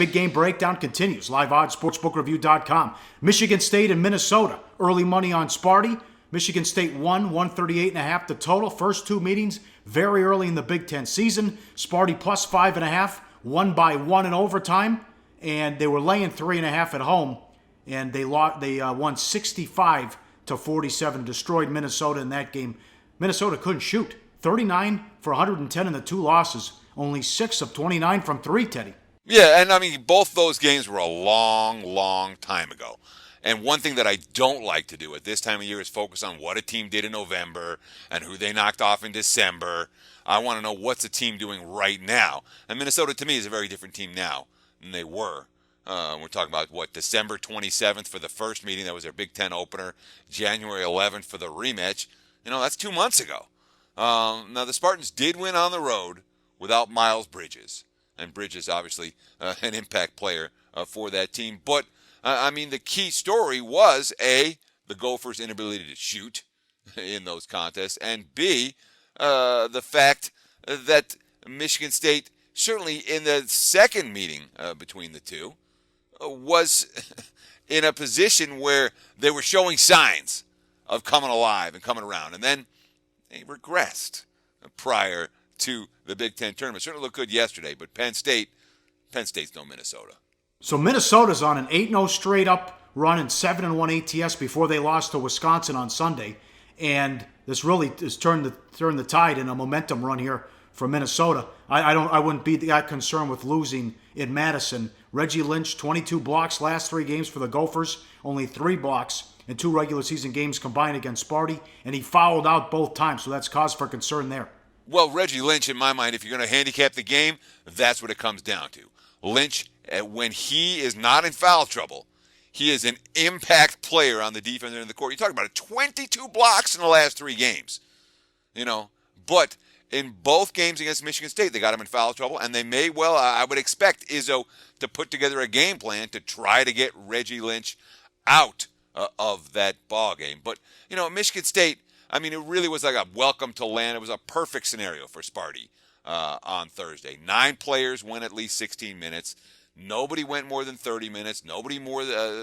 big game breakdown continues. Live odds, sportsbookreview.com. Michigan State and Minnesota. Early money on Sparty. Michigan State won, 138.5 the total. First two meetings very early in the Big Ten season. Sparty plus 5.5, won by 1 in overtime. And they were laying 3.5 at home. And they won 65-47, destroyed Minnesota in that game. Minnesota couldn't shoot. 39 for 110 in the two losses. Only 6 of 29 from three, Teddy. Yeah, and I mean, both those games were a long, long time ago. And one thing that I don't like to do at this time of year is focus on what a team did in November and who they knocked off in December. I want to know what's the team doing right now. And Minnesota, to me, is a very different team now than they were. We're talking about, December 27th for the first meeting. That was their Big Ten opener. January 11th for the rematch. That's 2 months ago. Now, the Spartans did win on the road without Miles Bridges. And Bridges, obviously, an impact player for that team. But, the key story was, A, the Gophers' inability to shoot in those contests, and B, the fact that Michigan State, certainly in the second meeting between the two, was in a position where they were showing signs of coming alive and coming around. And then they regressed prior to the Big Ten tournament. Certainly looked good yesterday, but Penn State's no Minnesota. So Minnesota's on an 8-0 straight up run and 7-1 ATS before they lost to Wisconsin on Sunday. And this really has turned the tide in a momentum run here for Minnesota. I wouldn't be that concerned with losing in Madison. Reggie Lynch, 22 blocks last 3 games for the Gophers, only 3 blocks in 2 regular season games combined against Sparty, and he fouled out both times, so that's cause for concern there. Well, Reggie Lynch, in my mind, if you're going to handicap the game, that's what it comes down to. Lynch, when he is not in foul trouble, he is an impact player on the defensive end of the court. You're talking about 22 blocks in the last 3 games. But in both games against Michigan State, they got him in foul trouble, and they may well, I would expect Izzo to put together a game plan to try to get Reggie Lynch out of that ball game. But, Michigan State, it really was like a welcome to land. It was a perfect scenario for Sparty on Thursday. 9 players went at least 16 minutes. Nobody went more than 30 minutes. Nobody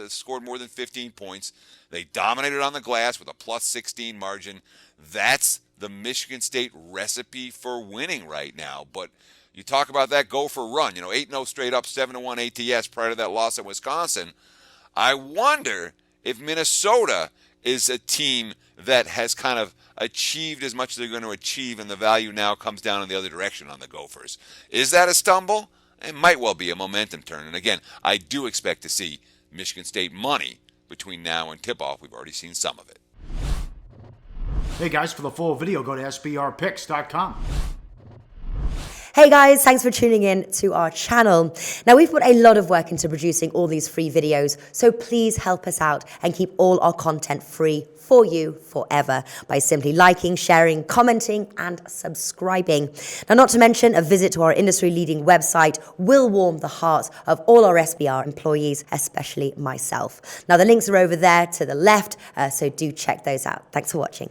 scored more than 15 points. They dominated on the glass with a plus 16 margin. That's the Michigan State recipe for winning right now. But you talk about that Gopher run, 8-0 straight up, 7-1 ATS prior to that loss at Wisconsin. I wonder if Minnesota is a team that has kind of achieved as much as they're going to achieve, and the value now comes down in the other direction on the Gophers. Is that a stumble? It might well be a momentum turn. And again, I do expect to see Michigan State money between now and tip-off. We've already seen some of it. Hey guys, for the full video, go to sbrpicks.com. Hey guys, thanks for tuning in to our channel. Now, we've put a lot of work into producing all these free videos, so please help us out and keep all our content free for you forever by simply liking, sharing, commenting, and subscribing. Now, not to mention, a visit to our industry-leading website will warm the hearts of all our SBR employees, especially myself. Now, the links are over there to the left, so do check those out. Thanks for watching.